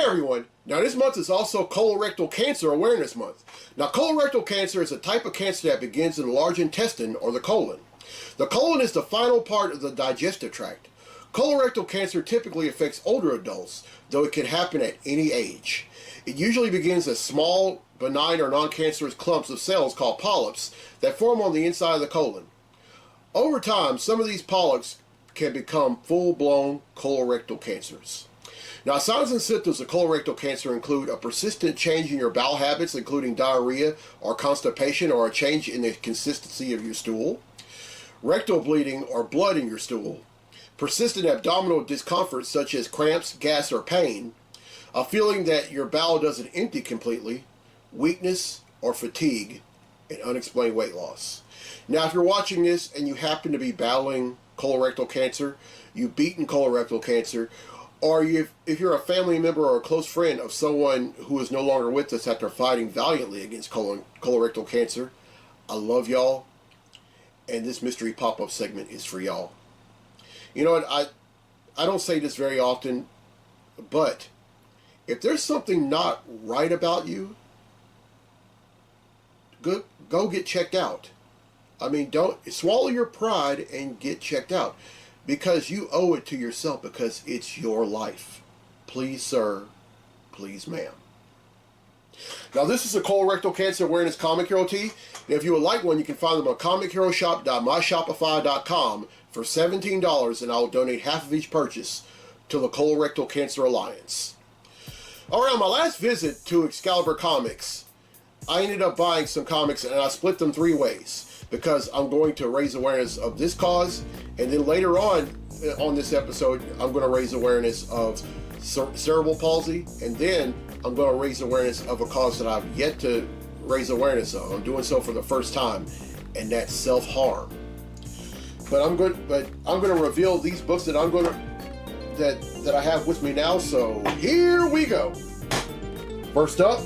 everyone. Now this month is also Colorectal Cancer Awareness Month. Now colorectal cancer is a type of cancer that begins in the large intestine or the colon. The colon is the final part of the digestive tract. Colorectal cancer typically affects older adults, though it can happen at any age. It usually begins as small, benign or non-cancerous clumps of cells called polyps that form on the inside of the colon. Over time, some of these polyps can become full-blown colorectal cancers. Now, signs and symptoms of colorectal cancer include a persistent change in your bowel habits, including diarrhea or constipation or a change in the consistency of your stool, rectal bleeding or blood in your stool, persistent abdominal discomfort such as cramps, gas, or pain, a feeling that your bowel doesn't empty completely, weakness or fatigue, and unexplained weight loss. Now, if you're watching this and you happen to be battling colorectal cancer, you've beaten colorectal cancer, or if you're a family member or a close friend of someone who is no longer with us after fighting valiantly against colorectal cancer, I love y'all, and this mystery pop-up segment is for y'all. You know what, I don't say this very often, but if there's something not right about you, go get checked out. I mean, don't swallow your pride and get checked out, because you owe it to yourself, because it's your life. Please, sir. Please, ma'am. Now, this is a Colorectal Cancer Awareness Comic Hero tee. And if you would like one, you can find them on comicheroshop.myshopify.com for $17, and I'll donate half of each purchase to the Colorectal Cancer Alliance. All right, on my last visit to Excalibur Comics, I ended up buying some comics, and I split them 3 ways, because I'm going to raise awareness of this cause, and then later on this episode, I'm going to raise awareness of cerebral palsy, and then I'm going to raise awareness of a cause that I've yet to raise awareness of. I'm doing so for the first time, and that's self-harm. But I'm going to reveal these books that that I have with me now. So here we go. First up,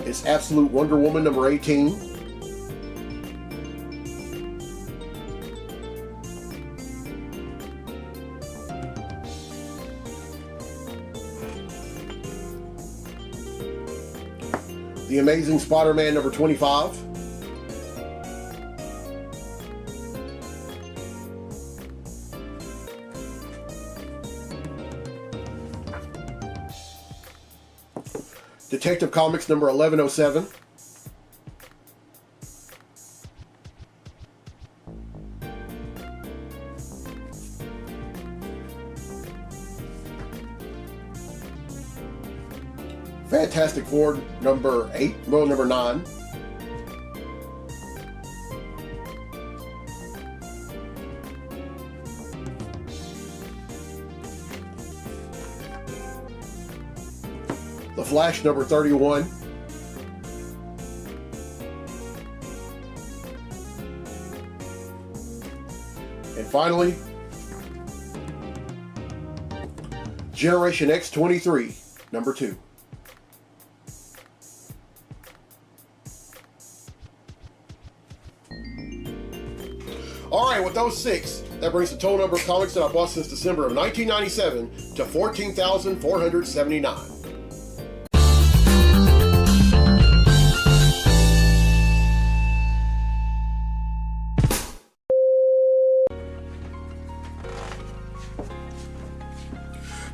it's Absolute Wonder Woman number 18. The Amazing Spider-Man number 25. Detective Comics number 1107. Fantastic Four number 9. The Flash number 31. And finally, Generation X 23 number 2. Alright, with those 6, that brings the total number of comics that I bought since December of 1997 to 14,479.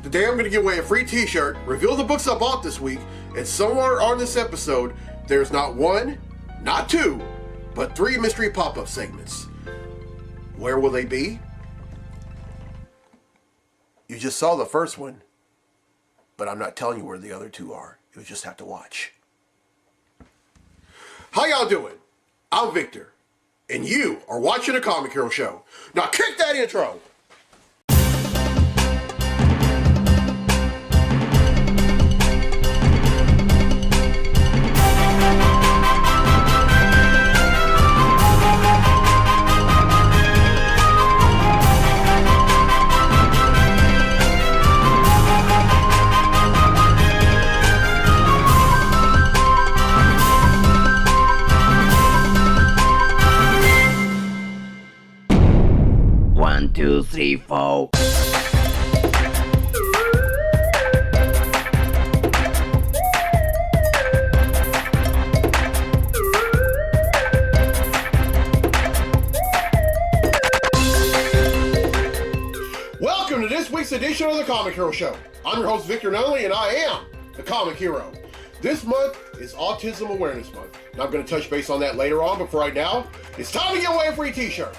Today I'm going to give away a free t-shirt, reveal the books I bought this week, and somewhere on this episode, there's not 1, not 2, but 3 mystery pop-up segments. Where will they be? You just saw the first one, but I'm not telling you where the other 2 are. You'll just have to watch. How y'all doing? I'm Victor, and you are watching a Comic Hero Show. Now kick that intro! One, two, three, four. week's edition of the Comic Hero Show. I'm your host, Victor Nunley, and I am the Comic Hero. This month is Autism Awareness Month, and I'm going to touch base on that later on, but for right now, it's time to give away a free t-shirt.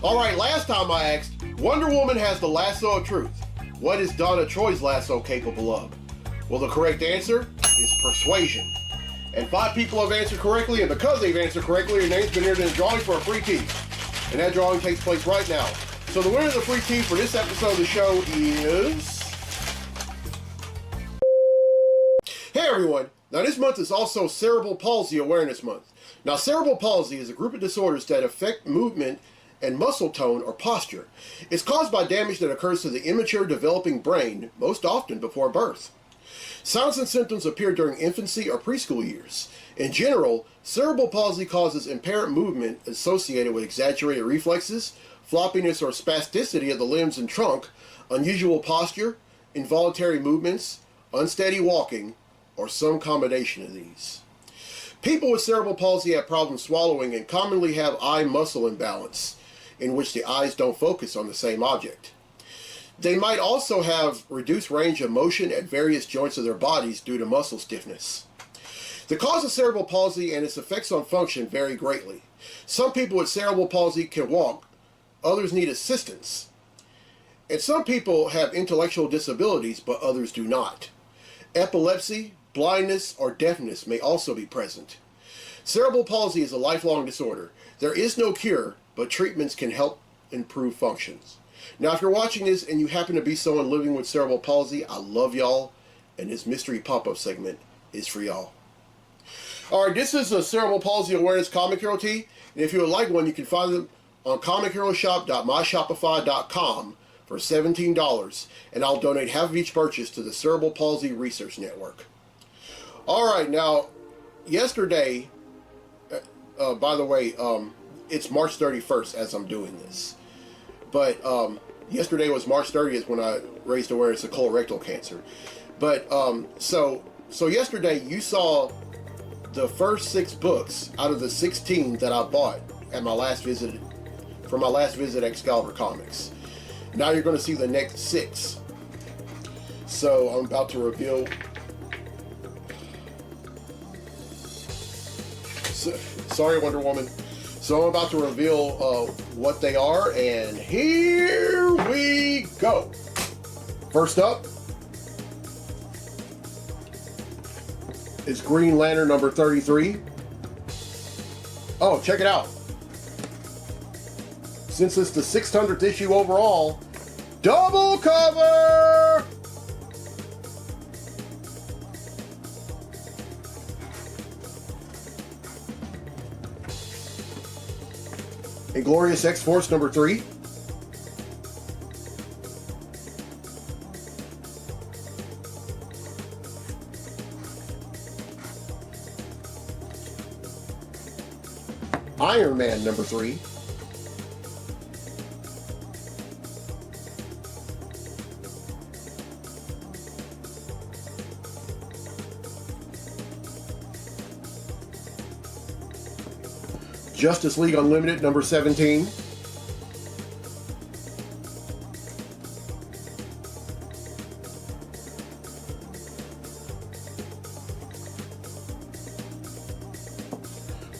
Alright, last time I asked, Wonder Woman has the lasso of truth. What is Donna Troy's lasso capable of? Well, the correct answer is persuasion. And 5 people have answered correctly, and because they've answered correctly, your name's been entered in a drawing for a free tee. And that drawing takes place right now. So the winner of the free tee for this episode of the show is... Hey everyone! Now this month is also Cerebral Palsy Awareness Month. Now cerebral palsy is a group of disorders that affect movement and muscle tone or posture. It's caused by damage that occurs to the immature developing brain, most often before birth. Signs and symptoms appear during infancy or preschool years. In general, cerebral palsy causes impaired movement associated with exaggerated reflexes, floppiness or spasticity of the limbs and trunk, unusual posture, involuntary movements, unsteady walking, or some combination of these. People with cerebral palsy have problems swallowing and commonly have eye muscle imbalance, in which the eyes don't focus on the same object. They might also have reduced range of motion at various joints of their bodies due to muscle stiffness. The cause of cerebral palsy and its effects on function vary greatly. Some people with cerebral palsy can walk, others need assistance. And some people have intellectual disabilities, but others do not. Epilepsy, blindness, or deafness may also be present. Cerebral palsy is a lifelong disorder. There is no cure, but treatments can help improve functions. Now, if you're watching this and you happen to be someone living with cerebral palsy, I love y'all, and this mystery pop-up segment is for y'all. Alright, this is a Cerebral Palsy Awareness Comic Hero tee, and if you would like one, you can find them on comicheroshop.myshopify.com for $17, and I'll donate half of each purchase to the Cerebral Palsy Research Network. Alright, now, yesterday, by the way, it's March 31st as I'm doing this. But yesterday was March 30th when I raised awareness of colorectal cancer. But so yesterday you saw the first 6 books out of the 16 that I bought at my last visit, for my last visit at Excalibur Comics. Now you're going to see the next 6. So I'm about to reveal. Sorry, Wonder Woman. So I'm about to reveal what they are, and here we go. First up is Green Lantern number 33. Oh, check it out. Since it's the 600th issue overall, double cover! Inglorious X-Force number 3. Iron Man number 3. Justice League Unlimited number 17.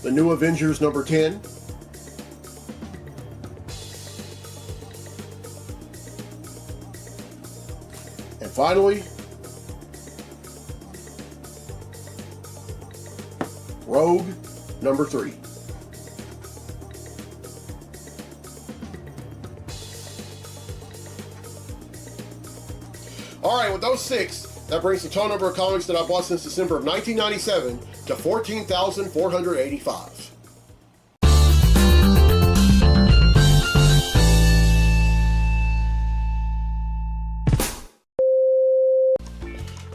The New Avengers number 10. And finally, Rogue number 3. Alright, with those 6, that brings the total number of comics that I bought since December of 1997 to 14,485.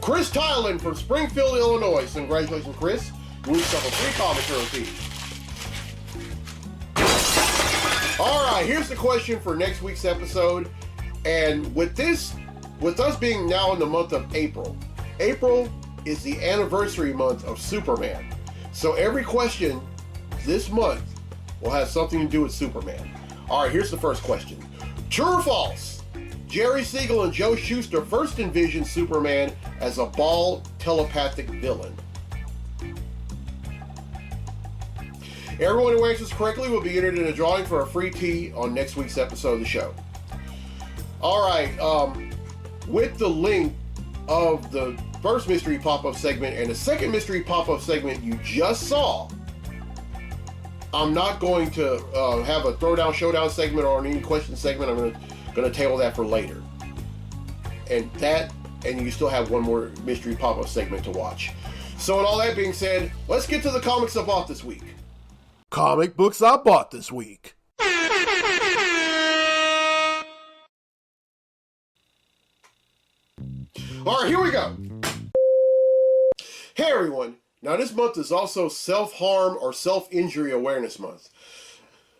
Chris Tylen from Springfield, Illinois. Congratulations, Chris. You win yourself a free Comic Hero tee. Alright, here's the question for next week's episode. And with us being now in the month of April, April is the anniversary month of Superman. So every question this month will have something to do with Superman. All right, here's the first question. True or false? Jerry Siegel and Joe Shuster first envisioned Superman as a bald, telepathic villain. Everyone who answers correctly will be entered in a drawing for a free tea on next week's episode of the show. All right, with the link of the first mystery pop-up segment and the second mystery pop-up segment you just saw, I'm not going to have a throwdown showdown segment or an any question segment. I'm going to table that for later. And you still have one more mystery pop-up segment to watch. So with all that being said, let's get to the comics I bought this week. Comic books I bought this week. All right, here we go. Hey everyone. Now this month is also Self-Harm or Self-Injury Awareness Month.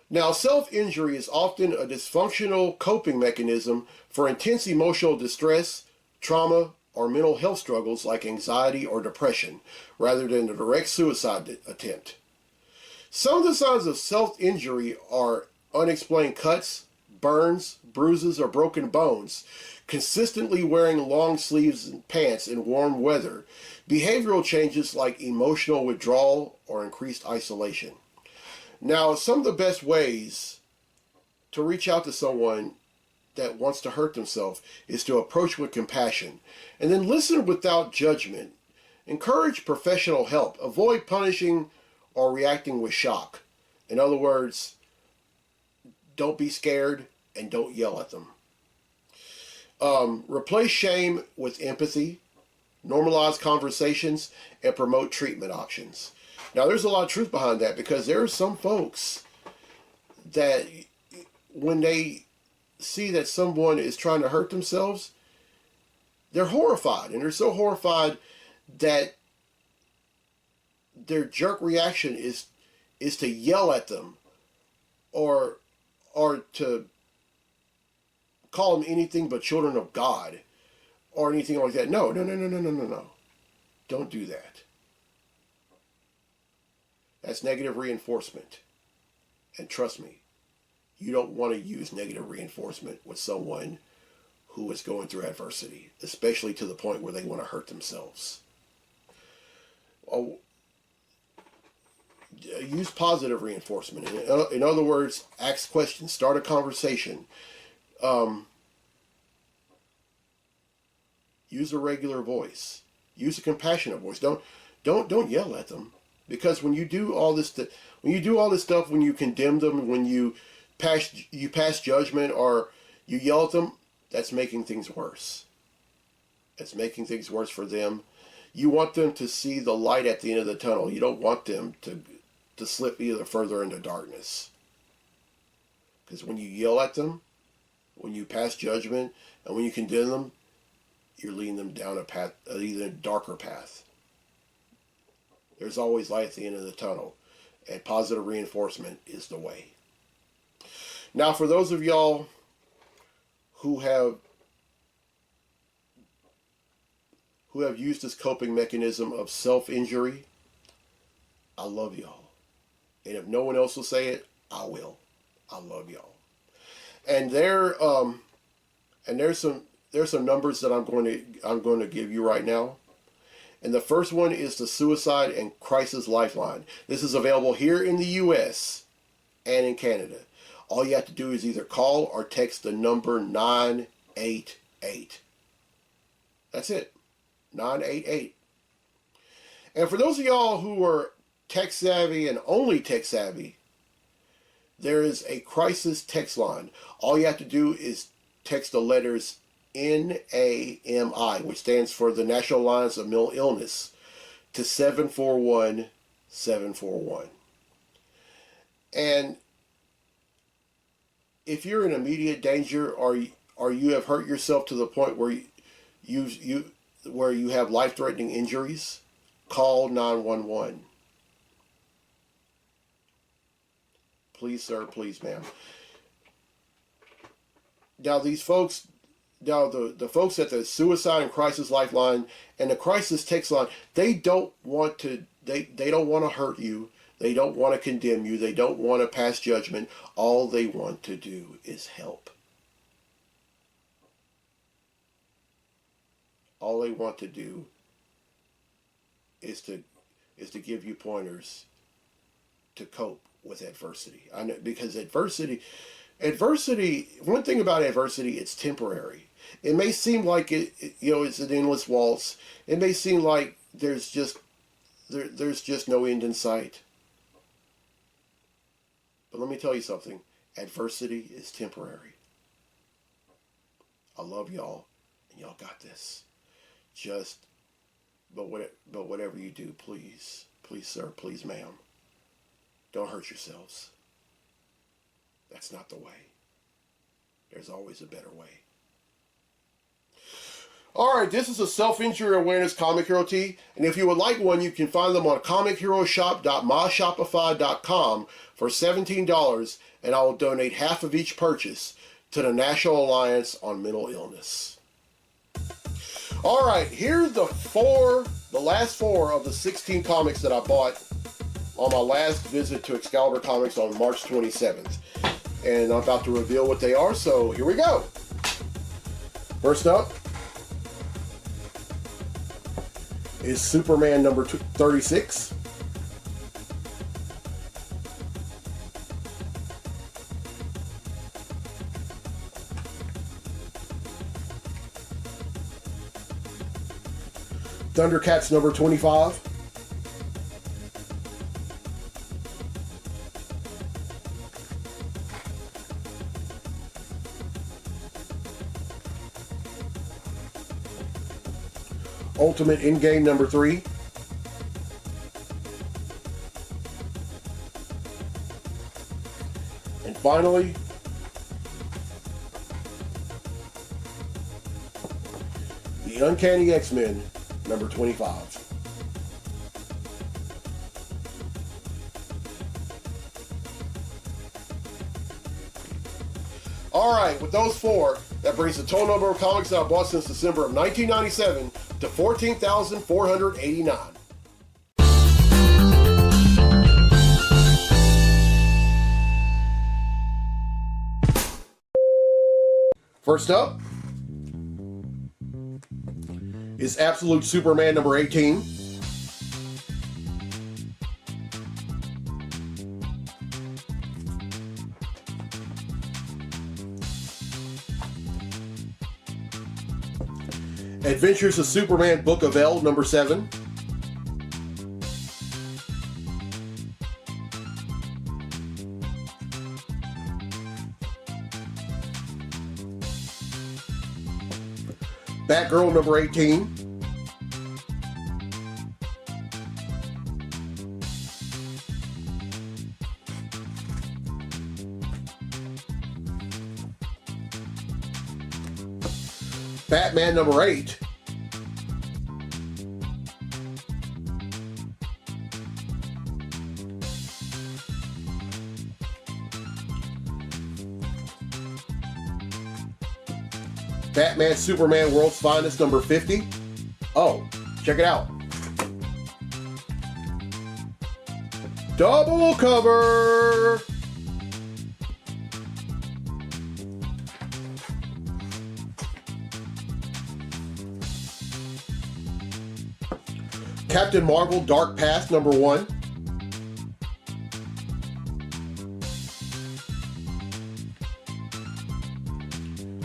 Now self-injury is often a dysfunctional coping mechanism for intense emotional distress, trauma, or mental health struggles like anxiety or depression, rather than a direct suicide attempt. Some of the signs of self-injury are unexplained cuts, burns, bruises, or broken bones, consistently wearing long sleeves and pants in warm weather, behavioral changes like emotional withdrawal or increased isolation. Now, some of the best ways to reach out to someone that wants to hurt themselves is to approach with compassion and then listen without judgment. Encourage professional help. Avoid punishing or reacting with shock. In other words, don't be scared and don't yell at them. Replace shame with empathy, normalize conversations, and promote treatment options. Now, there's a lot of truth behind that because there are some folks that when they see that someone is trying to hurt themselves, they're horrified. And they're so horrified that their jerk reaction is to yell at them or to call them anything but children of God or anything like that. No. Don't do that. That's negative reinforcement. And trust me, you don't want to use negative reinforcement with someone who is going through adversity, especially to the point where they want to hurt themselves. Use positive reinforcement. In other words, ask questions, start a conversation. Use a regular voice. Use a compassionate voice. Don't yell at them, because when you do all this stuff, when you condemn them, when you pass judgment or you yell at them, that's making things worse. That's making things worse for them. You want them to see the light at the end of the tunnel. You don't want them to slip either further into darkness. Because when you yell at them, when you pass judgment, and when you condemn them, you're leading them down a path, either a darker path. There's always light at the end of the tunnel, and positive reinforcement is the way. Now, for those of y'all who have used this coping mechanism of self-injury, I love y'all. And if no one else will say it, I will. I love y'all. And there's some numbers that I'm going to give you right now. And the first one is the Suicide and Crisis Lifeline. This is available here in the U.S. and in Canada. All you have to do is either call or text the number 988. That's it. 988. And for those of y'all who are tech savvy and only tech savvy, there is a crisis text line. All you have to do is text the letters NAMI, which stands for the National Alliance of Mental Illness, to 741-741. And if you're in immediate danger or you have hurt yourself to the point where you have life-threatening injuries, call 911. Please, sir, please, ma'am. Now, the folks at the Suicide and Crisis Lifeline and the Crisis Text Line, they don't want to They don't want to hurt you. They don't want to condemn you. They don't want to pass judgment. All they want to do is help. All they want to do is to give you pointers to cope with adversity. I know, because adversity, one thing about adversity, it's temporary. It may seem like it's an endless waltz. It may seem like there's just no end in sight. But let me tell you something. Adversity is temporary. I love y'all, and y'all got this. But whatever you do, please, sir, please, ma'am, don't hurt yourselves. That's not the way. There's always a better way. All right, this is a self-injury awareness comic hero tee, and if you would like one, you can find them on comicheroshop.myshopify.com for $17, and I will donate half of each purchase to the National Alliance on Mental Illness. All right, here's the last 4 of the 16 comics that I bought on my last visit to Excalibur Comics on March 27th. And I'm about to reveal what they are, so here we go. First up is Superman number 36. Thundercats number 25. Ultimate Endgame number 3. And finally, the Uncanny X-Men number 25. All right, with those 4, that brings the total number of comics that I bought since December of 1997 to 14,489. First up is Absolute Superman number 18. Adventures of Superman Book of L number 7. Batgirl number 18. Batman number 8. Batman Superman World's Finest number 50. Oh, check it out. Double cover! Captain Marvel Dark Past number 1.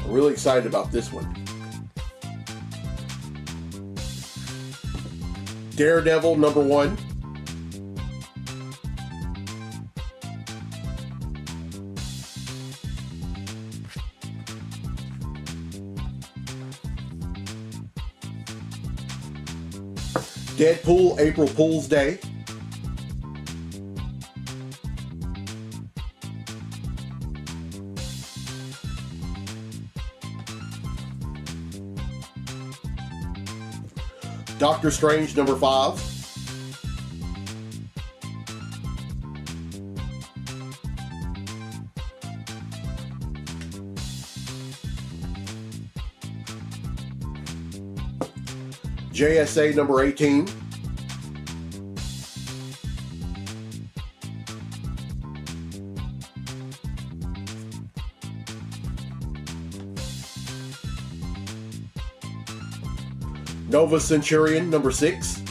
I'm really excited about this one. Daredevil number 1. Deadpool April Fool's Day. Doctor Strange number 5. JSA number 18. Nova Centurion number 6.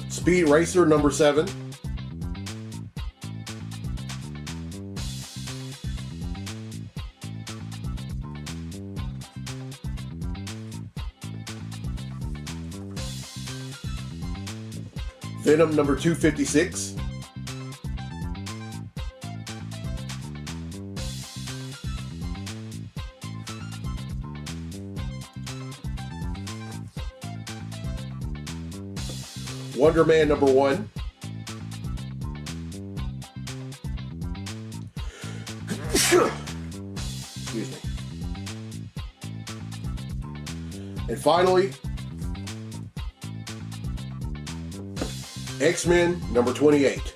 Speed Racer number 7. Venom number 256. Wonder Man number 1. Excuse me. And finally, X-Men number 28.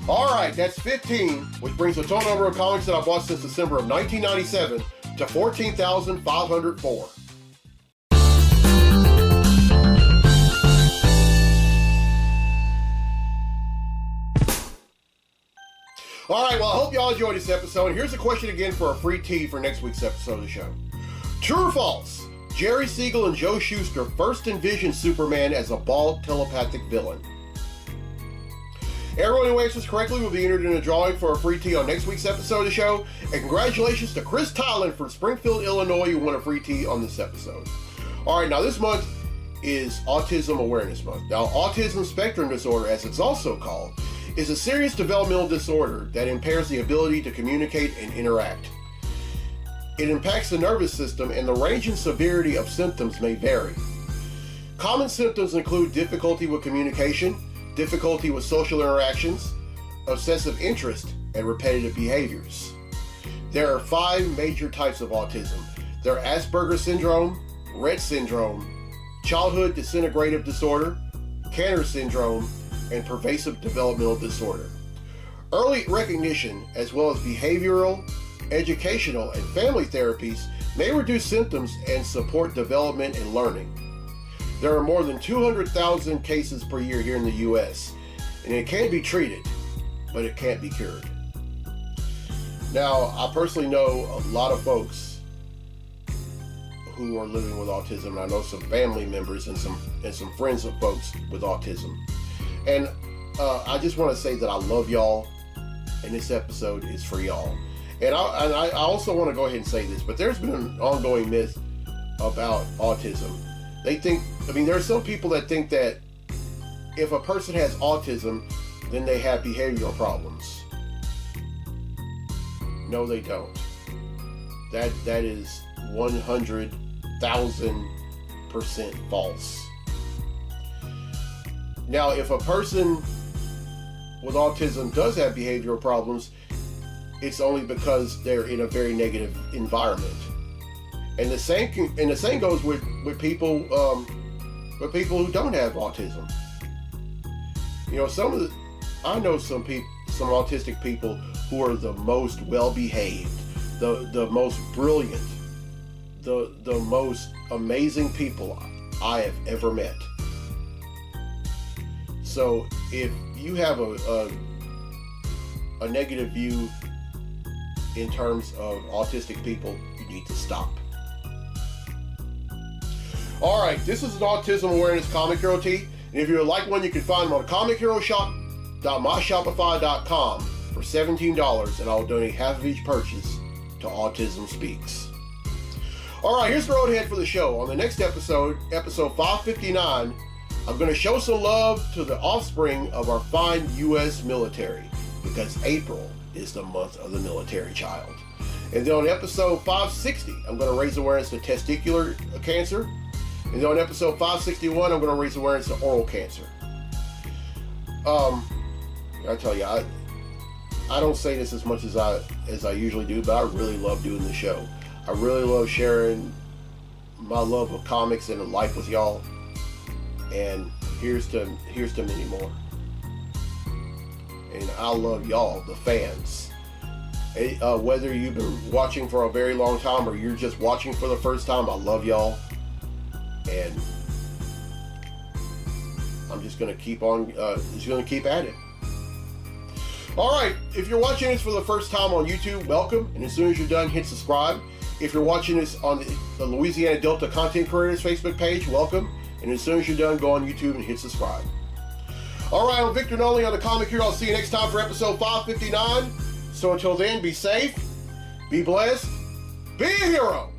Alright, that's 15, which brings the total number of comics that I bought since December of 1997 to 14,504. Alright, well, I hope y'all enjoyed this episode. And here's a question again for a free tee for next week's episode of the show. True or false? Jerry Siegel and Joe Shuster first envisioned Superman as a bald telepathic villain. Everyone who answers correctly will be entered in a drawing for a free tee on next week's episode of the show. And congratulations to Chris Tylen from Springfield, Illinois, who won a free tee on this episode. Alright, now this month is Autism Awareness Month. Now, autism spectrum disorder, as it's also called, is a serious developmental disorder that impairs the ability to communicate and interact. It impacts the nervous system, and the range and severity of symptoms may vary. Common symptoms include difficulty with communication, difficulty with social interactions, obsessive interest, and repetitive behaviors. There are 5 major types of autism. There are Asperger's syndrome, Rett syndrome, childhood disintegrative disorder, Kanner syndrome, and pervasive developmental disorder. Early recognition, as well as behavioral, educational, and family therapies may reduce symptoms and support development and learning. There are more than 200,000 cases per year here in the U.S., and it can be treated, but it can't be cured. Now, I personally know a lot of folks who are living with autism, and I know some family members and some friends of folks with autism. And I just want to say that I love y'all, and this episode is for y'all. And I also want to go ahead and say this, but there's been an ongoing myth about autism. There are some people that think that if a person has autism, then they have behavioral problems. No, they don't. That is 100,000% false. Now, if a person with autism does have behavioral problems, it's only because they're in a very negative environment. And the same goes with people who don't have autism. You know, I know some autistic people who are the most well-behaved, the most brilliant, the most amazing people I have ever met. So if you have a negative view in terms of autistic people, you need to stop. Alright, this is an Autism Awareness Comic Hero tee, and if you would like one, you can find them on comicheroshop.myshopify.com for $17, and I'll donate half of each purchase to Autism Speaks. Alright, here's the road ahead for the show. On the next episode, episode 559, I'm going to show some love to the offspring of our fine U.S. military, because April is the month of the military child. And then on episode 560, I'm going to raise awareness to testicular cancer. And then on episode 561, I'm going to raise awareness to oral cancer. I tell you, I don't say this as much as I usually do, but I really love doing the show. I really love sharing my love of comics and life with y'all. And here's to many more. And I love y'all, the fans. Whether you've been watching for a very long time or you're just watching for the first time, I love y'all. And I'm just going to keep on, just going to keep at it. All right, if you're watching this for the first time on YouTube, welcome. And as soon as you're done, hit subscribe. If you're watching this on the Louisiana Delta Content Creators Facebook page, welcome. And as soon as you're done, go on YouTube and hit subscribe. All right, I'm Victor Nolly on the Comic Hero. I'll see you next time for episode 559. So until then, be safe, be blessed, be a hero.